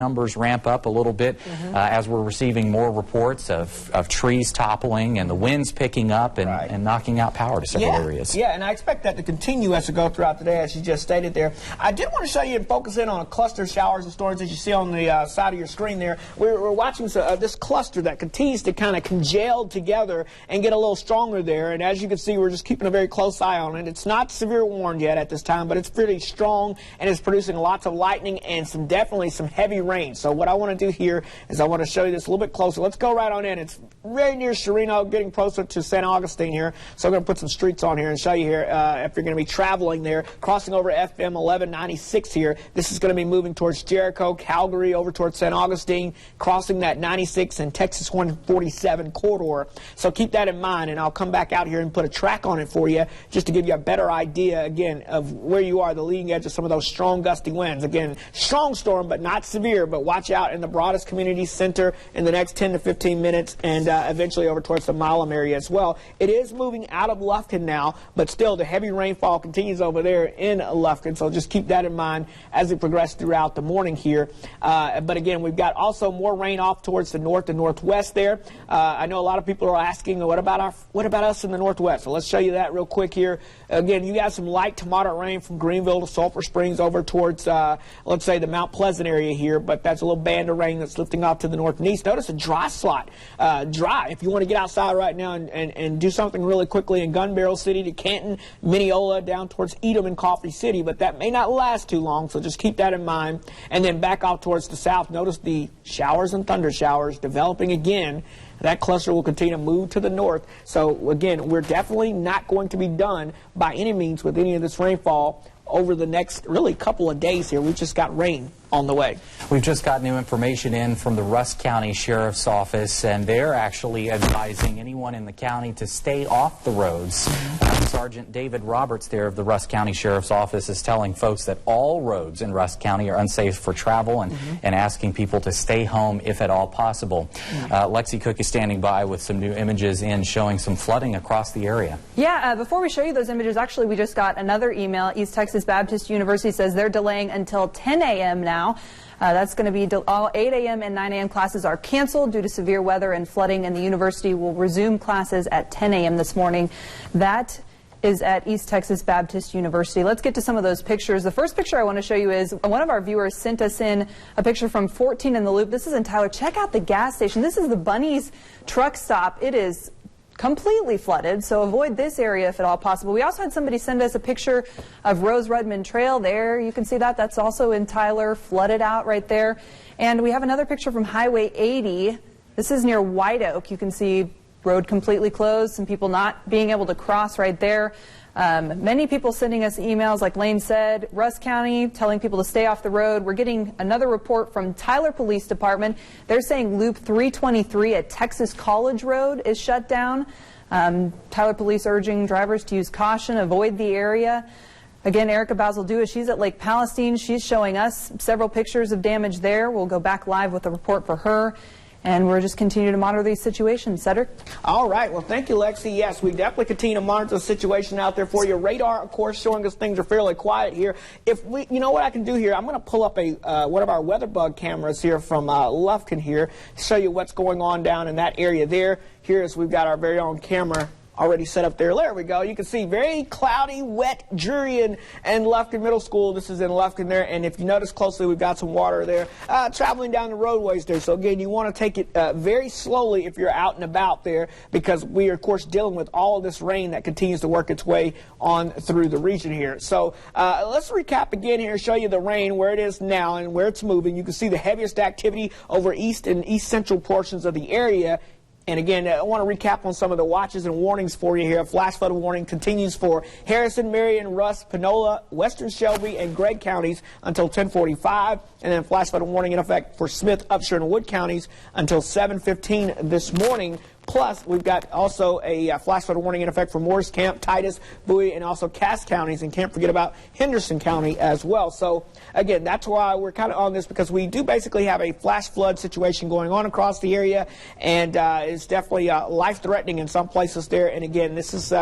numbers ramp up a little bit as we're receiving more reports of trees toppling and the winds picking up and knocking out power to several areas. Yeah, and I expect that to continue as we go throughout the day, as you just stated there. I did want to show you and focus in on a cluster of showers and storms, as you see on the side of your screen there. We're watching this cluster that continues to kind of congeal together and get a little stronger there, and as you can see, we're just keeping a very close eye on it. It's not severe warned yet at this time, but it's pretty strong, and it's producing lots of lightning and definitely some heavy rain. So what I want to do here is I want to show you this a little bit closer. Let's go right on in. It's very near Chireno, getting closer to San Augustine here. So I'm going to put some streets on here and show you here if you're going to be traveling there, crossing over FM 1196 here. This is going to be moving towards Jericho, Calgary, over towards San Augustine, crossing that 96 and Texas 147 corridor. So keep that in mind, and I'll come back out here and put a track on it for you just to give you a better idea, again, of where you are, the leading edge of some of those strong gusty winds. Again, strong storm, but not severe, but watch out in the Broadus Community Center in the next 10 to 15 minutes, and eventually over towards the Milam area as well. It is moving out of Lufkin now, but still the heavy rainfall continues over there in Lufkin, so just keep that in mind as we progress throughout the morning here. But again, we've got also more rain off towards the north and northwest there. I know a lot of people are asking, what about us in the northwest? So let's show you that real quick here. Again, you got some light to moderate rain from Greenville to Sulphur Springs over towards, let's say, the Mount Pleasant area here, but that's a little band of rain that's lifting off to the north and east. Notice a dry slot. Dry. If you want to get outside right now and do something really quickly in Gun Barrel City to Canton, Mineola, down towards Edom and Coffee City, but that may not last too long, so just keep that in mind. And then back off towards the south, notice the showers and thunder showers developing again. That cluster will continue to move to the north. So, again, we're definitely not going to be done by any means with any of this rainfall over the next, really, couple of days here. We've just got rain on the way. We've just got new information in from the Rusk County Sheriff's Office, and they're actually advising anyone in the county to stay off the roads. Sergeant David Roberts there of the Rusk County Sheriff's Office is telling folks that all roads in Rusk County are unsafe for travel and asking people to stay home if at all possible. Lexi Cook is standing by with some new images in showing some flooding across the area. Yeah, before we show you those images, actually we just got another email. East Texas Baptist University says they're delaying until 10 a.m. now. That's going to be all 8 a.m. and 9 a.m. classes are canceled due to severe weather and flooding, and the university will resume classes at 10 a.m. this morning. That is at East Texas Baptist University. Let's get to some of those pictures. The first picture I want to show you is one of our viewers sent us in a picture from 14 in the Loop. This is in Tyler. Check out the gas station. This is the Bunny's truck stop. It is completely flooded, so avoid this area if at all possible. We also had somebody send us a picture of Rose Redmond Trail. There, you can see that. That's also in Tyler, flooded out right there. And we have another picture from Highway 80. This is near White Oak. You can see road completely closed, some people not being able to cross right there. Many people sending us emails, like Lane said, Rusk County telling people to stay off the road. We're getting another report from Tyler Police Department. They're saying Loop 323 at Texas College Road is shut down. Tyler Police urging drivers to use caution, avoid the area. Again, Erica Bazaldua, she's at Lake Palestine. She's showing us several pictures of damage there. We'll go back live with a report for her. And we're just continue to monitor these situations. Cedric? All right. Well, thank you, Lexi. Yes, we definitely continue to monitor the situation out there for you. Radar, of course, showing us things are fairly quiet here. If we, you know what I can do here? I'm going to pull up one of our WeatherBug cameras here from Lufkin here to show you what's going on down in that area there. Here's we've got our very own camera already set up there. There we go. You can see very cloudy, wet Drury and Lufkin Middle School. This is in Lufkin there, and if you notice closely, we've got some water there traveling down the roadways there. So again, you want to take it very slowly if you're out and about there, because we are, of course, dealing with all of this rain that continues to work its way on through the region here. So let's recap again here, show you the rain, where it is now and where it's moving. You can see the heaviest activity over east and east central portions of the area. And again, I want to recap on some of the watches and warnings for you here. Flash flood warning continues for Harrison, Marion, Rusk, Panola, Western Shelby, and Gregg counties until 10:45. And then flash flood warning in effect for Smith, Upshur, and Wood counties until 7:15 this morning. Plus, we've got also a flash flood warning in effect for Morris Camp, Titus, Bowie, and also Cass counties. And can't forget about Henderson County as well. So, again, that's why we're kind of on this, because we do basically have a flash flood situation going on across the area, and it's definitely life-threatening in some places there. And again, this is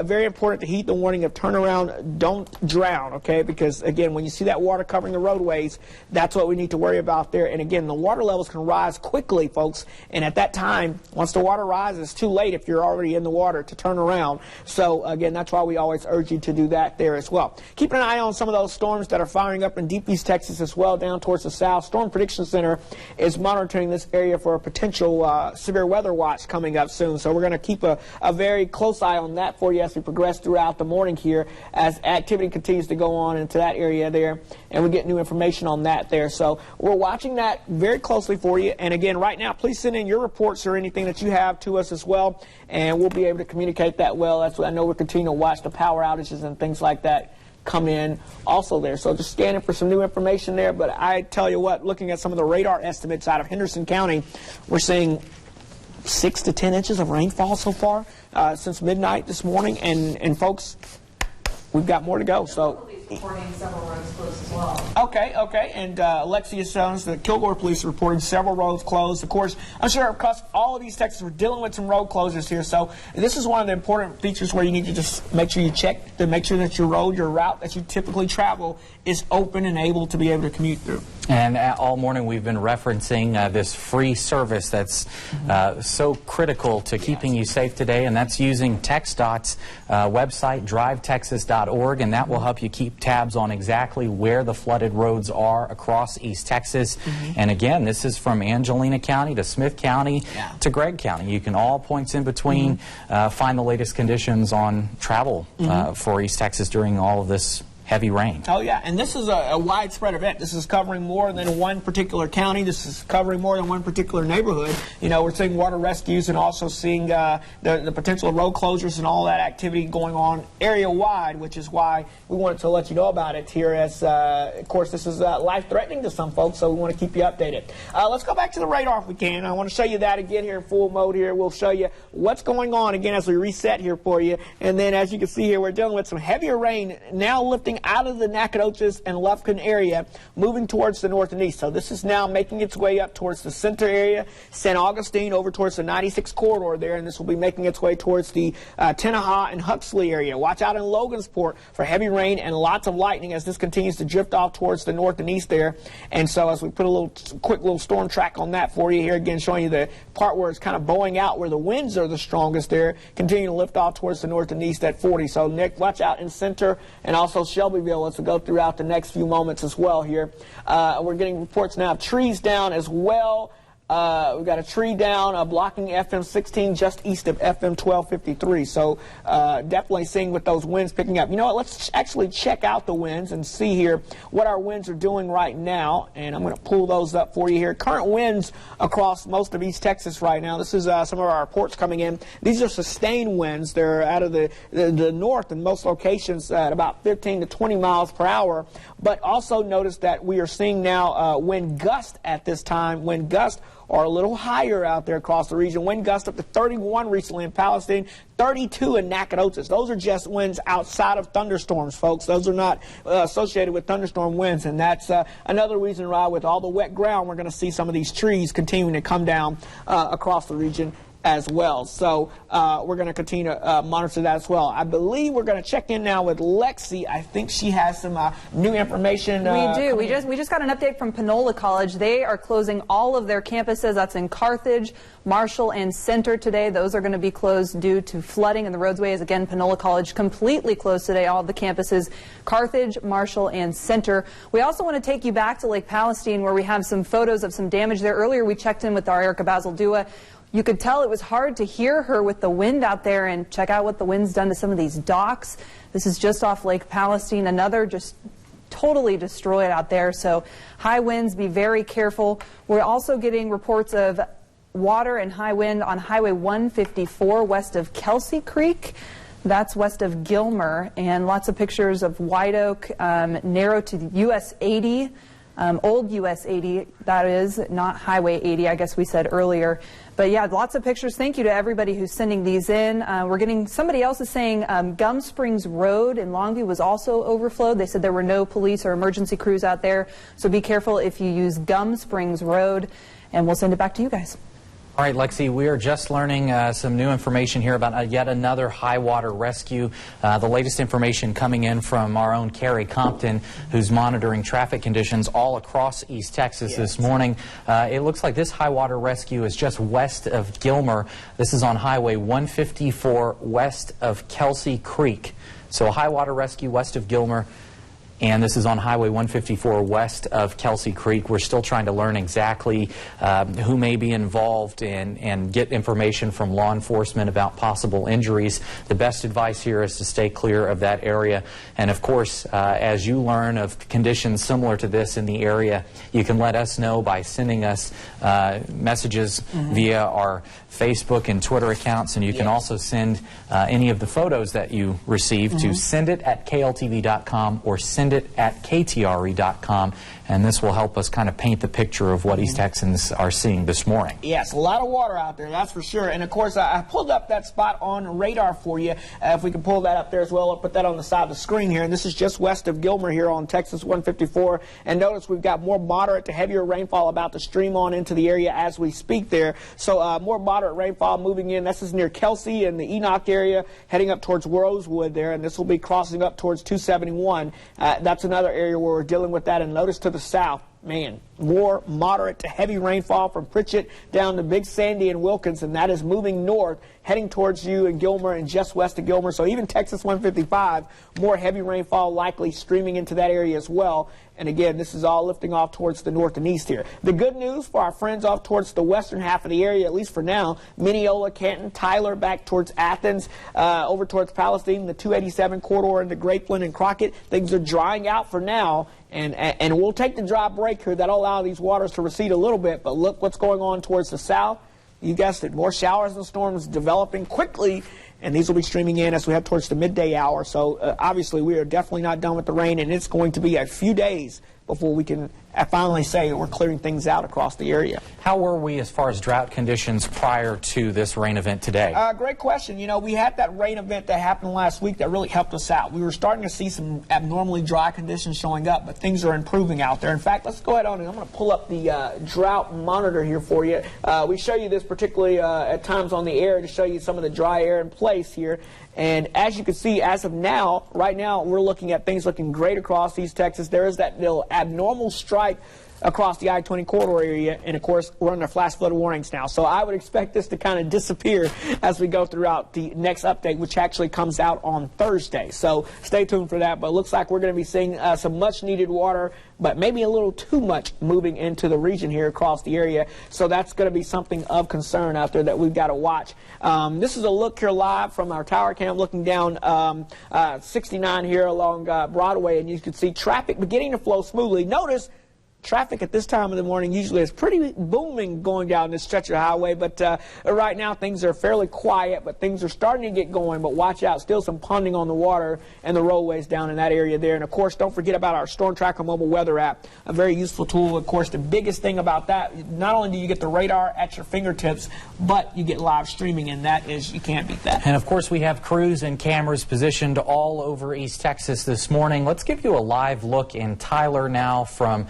very important to heed the warning of turn around, don't drown, okay? Because again, when you see that water covering the roadways, that's what we need to worry about there. And again, the water levels can rise quickly, folks, and at that time, once the water rises, it's too late if you're already in the water to turn around. So again, that's why we always urge you to do that there as well. Keep an eye on some of those storms that are firing up in deep East Texas as well, down towards the south. Storm Prediction Center is monitoring this area for a potential severe weather watch coming up soon. So we're going to keep a very close eye on that for you as we progress throughout the morning here, as activity continues to go on into that area there, and we get new information on that there. So we're watching that very closely for you. And again, right now, please send in your reports or anything that you have to us as well, and we'll be able to communicate that well. That's what I know we're continuing to watch the power outages and things like that come in also there. So just scanning for some new information there. But I tell you what, looking at some of the radar estimates out of Henderson County, we're seeing 6 to 10 inches of rainfall so far since midnight this morning, and folks, we've got more to go. So reporting several roads closed as well. Okay. And Alexia Stones, the Kilgore Police, reporting several roads closed. Of course, I'm sure across all of these Texas, we're dealing with some road closures here. So this is one of the important features where you need to just make sure you check to make sure that your road, your route that you typically travel is open and able to be able to commute through. And all morning we've been referencing this free service that's so critical to keeping you safe today, and that's using TxDOT's website, drivetexas.org, and that will help you keep tabs on exactly where the flooded roads are across East Texas. And again, this is from Angelina County to Smith County to Gregg County. You can all points in between find the latest conditions on travel for East Texas during all of this heavy rain. Oh, yeah, and this is a widespread event. This is covering more than one particular county. This is covering more than one particular neighborhood. You know, we're seeing water rescues and also seeing the potential road closures and all that activity going on area-wide, which is why we wanted to let you know about it here, as, of course, this is life-threatening to some folks, so we want to keep you updated. Let's go back to the radar if we can. I want to show you that again here in full mode here. We'll show you what's going on again as we reset here for you. And then, as you can see here, we're dealing with some heavier rain now lifting out of the Nacogdoches and Lufkin area, moving towards the north and east. So this is now making its way up towards the center area, St. Augustine, over towards the 96 corridor there, and this will be making its way towards the Tenaha and Huxley area. Watch out in Logansport for heavy rain and lots of lightning as this continues to drift off towards the north and east there. And so as we put a quick little storm track on that for you here, again showing you the part where it's kind of bowing out where the winds are the strongest there, continue to lift off towards the north and east at 40. So Nick, watch out in center and also Shelbyville as we go throughout the next few moments as well here. We're getting reports now of trees down as well. We've got a tree down blocking FM 16 just east of FM 1253. So definitely seeing with those winds picking up. You know what? Let's actually check out the winds and see here what our winds are doing right now. And I'm going to pull those up for you here. Current winds across most of East Texas right now. This is some of our reports coming in. These are sustained winds. They're out of the north in most locations at about 15 to 20 miles per hour. But also notice that we are seeing now wind gust at this time. Wind gusts are a little higher out there across the region. Wind gusts up to 31 recently in Palestine, 32 in Nacogdoches. Those are just winds outside of thunderstorms, folks. Those are not associated with thunderstorm winds, and that's another reason why with all the wet ground we're going to see some of these trees continuing to come down across the region as well. So we're going to continue to monitor that as well. I believe we're going to check in now with Lexi. I think she has some new information. We do. We just got an update from Panola College. They are closing all of their campuses. That's in Carthage, Marshall, and Center today. Those are going to be closed due to flooding in the roadways. Again, Panola College completely closed today. All of the campuses, Carthage, Marshall, and Center. We also want to take you back to Lake Palestine, where we have some photos of some damage there. Earlier, we checked in with our Erica Bazaldua. You could tell it was hard to hear her with the wind out there, and check out what the wind's done to some of these docks. This is just off Lake Palestine, another just totally destroyed out there. So high winds, be very careful. We're also getting reports of water and high wind on Highway 154 west of Kelsey Creek. That's west of Gilmer, and lots of pictures of White Oak, narrow to the US 80. Old US 80, that is, not Highway 80, I guess we said earlier. But yeah, lots of pictures. Thank you to everybody who's sending these in. We're getting, somebody else is saying Gum Springs Road in Longview was also overflowed. They said there were no police or emergency crews out there. So be careful if you use Gum Springs Road, and we'll send it back to you guys. All right, Lexi, we are just learning some new information here about yet another high water rescue. The latest information coming in from our own Carrie Compton, who's monitoring traffic conditions all across East Texas this morning. It looks like this high water rescue is just west of Gilmer. This is on Highway 154 west of Kelsey Creek. So a high water rescue west of Gilmer. And this is on Highway 154 west of Kelsey Creek. We're still trying to learn exactly who may be involved and get information from law enforcement about possible injuries. The best advice here is to stay clear of that area. And of course, as you learn of conditions similar to this in the area, you can let us know by sending us messages via our Facebook and Twitter accounts. And you can also send any of the photos that you receive to sendit@kltv.com or sendit@ktre.com, and this will help us kind of paint the picture of what East Texans are seeing this morning. Yes, a lot of water out there, that's for sure. And of course, I pulled up that spot on radar for you. If we can pull that up there as well, I'll put that on the side of the screen here. And this is just west of Gilmer here on Texas 154. And notice we've got more moderate to heavier rainfall about to stream on into the area as we speak there. So more moderate rainfall moving in. This is near Kelsey and the Enoch area, heading up towards Rosewood there. And this will be crossing up towards 271. That's another area where we're dealing with that. And notice to the south, man, more moderate to heavy rainfall from Pritchett down to Big Sandy and Wilkins, and that is moving north, heading towards you in Gilmer and just west of Gilmer. So even Texas 155, more heavy rainfall likely streaming into that area as well. And again, this is all lifting off towards the north and east here. The good news for our friends off towards the western half of the area, at least for now, Mineola, Canton, Tyler, back towards Athens, over towards Palestine, the 287 corridor into Grapeland and Crockett, things are drying out for now. And we'll take the dry break here. That'll allow these waters to recede a little bit. But look what's going on towards the south. You guessed it, more showers and storms developing quickly. And these will be streaming in as we head towards the midday hour. So obviously we are definitely not done with the rain. And it's going to be a few days before we can finally say we're clearing things out across the area. How were we as far as drought conditions prior to this rain event today? Great question. You know, we had that rain event that happened last week that really helped us out. We were starting to see some abnormally dry conditions showing up, but things are improving out there. In fact, let's go ahead on and I'm going to pull up the drought monitor here for you. We show you this particularly at times on the air to show you some of the dry air in place here. And as you can see, as of now, right now, we're looking at things looking great across East Texas. There is that little abnormal stripe across the I-20 corridor area, and of course we're under flash flood warnings now. So I would expect this to kind of disappear as we go throughout the next update, which actually comes out on Thursday. So stay tuned for that. But it looks like we're going to be seeing some much needed water, but maybe a little too much moving into the region here across the area. So that's going to be something of concern out there that we've got to watch. This is a look here live from our tower cam looking down 69 here along Broadway, and you can see traffic beginning to flow smoothly. Notice traffic at this time of the morning usually is pretty booming going down this stretch of the highway, but right now things are fairly quiet, but things are starting to get going. But watch out, still some ponding on the water and the roadways down in that area there. And of course, don't forget about our Storm Tracker mobile weather app, a very useful tool. Of course, the biggest thing about that, not only do you get the radar at your fingertips, but you get live streaming, and that is, you can't beat that. And of course, we have crews and cameras positioned all over East Texas this morning. Let's give you a live look in Tyler now from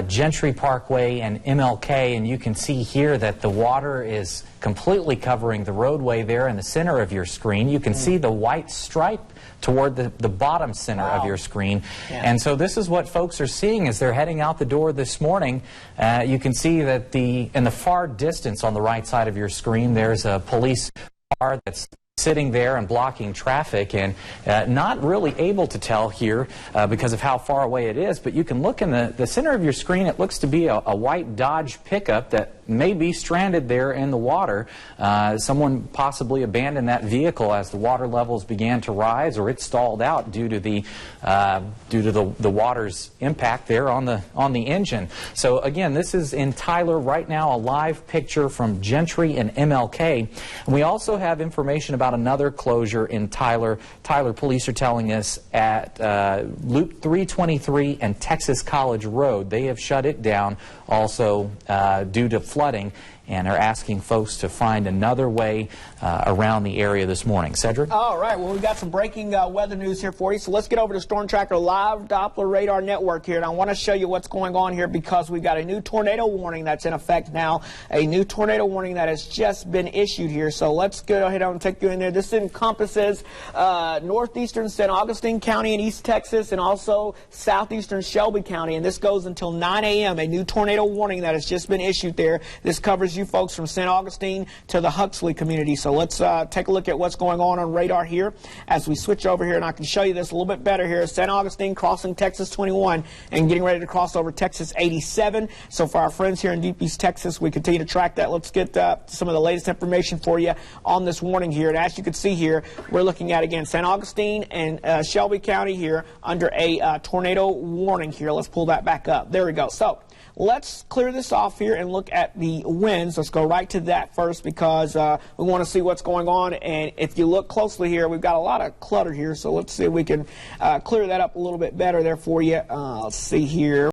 Gentry Parkway and MLK, and you can see here that the water is completely covering the roadway there in the center of your screen. You can see the white stripe toward the bottom center of your screen. And so this is what folks are seeing as they're heading out the door this morning. You can see that in the far distance on the right side of your screen, there's a police car that's sitting there and blocking traffic, and not really able to tell here because of how far away it is, but you can look in the center of your screen. It looks to be a white Dodge pickup that may be stranded there in the water. Someone possibly abandoned that vehicle as the water levels began to rise, or it stalled out due to the water's impact there on the engine. So again, this is in Tyler right now, a live picture from Gentry and MLK. And we also have information about about another closure in Tyler. Tyler police are telling us at Loop 323 and Texas College Road, they have shut it down also due to flooding, and are asking folks to find another way around the area this morning. Cedric? All right, well, we've got some breaking weather news here for you, so let's get over to Storm Tracker Live Doppler Radar Network here, and I want to show you what's going on here because we've got a new tornado warning that's in effect now, a new tornado warning that has just been issued here, so let's go ahead and take you in there. This encompasses northeastern St. Augustine County in East Texas and also southeastern Shelby County, and this goes until 9 a.m., a new tornado warning that has just been issued there. This covers you folks from St. Augustine to the Huxley community. So let's take a look at what's going on radar here as we switch over here, and I can show you this a little bit better here. St. Augustine crossing Texas 21 and getting ready to cross over Texas 87. So for our friends here in Deep East Texas, we continue to track that. Let's get some of the latest information for you on this warning here. And as you can see here, we're looking at, again, St. Augustine and Shelby County here under a tornado warning here. Let's pull that back up. There we go. So let's clear this off here and look at the winds. Let's go right to that first because we want to see what's going on. And if you look closely here, we've got a lot of clutter here. So let's see if we can clear that up a little bit better there for you. Let's see here.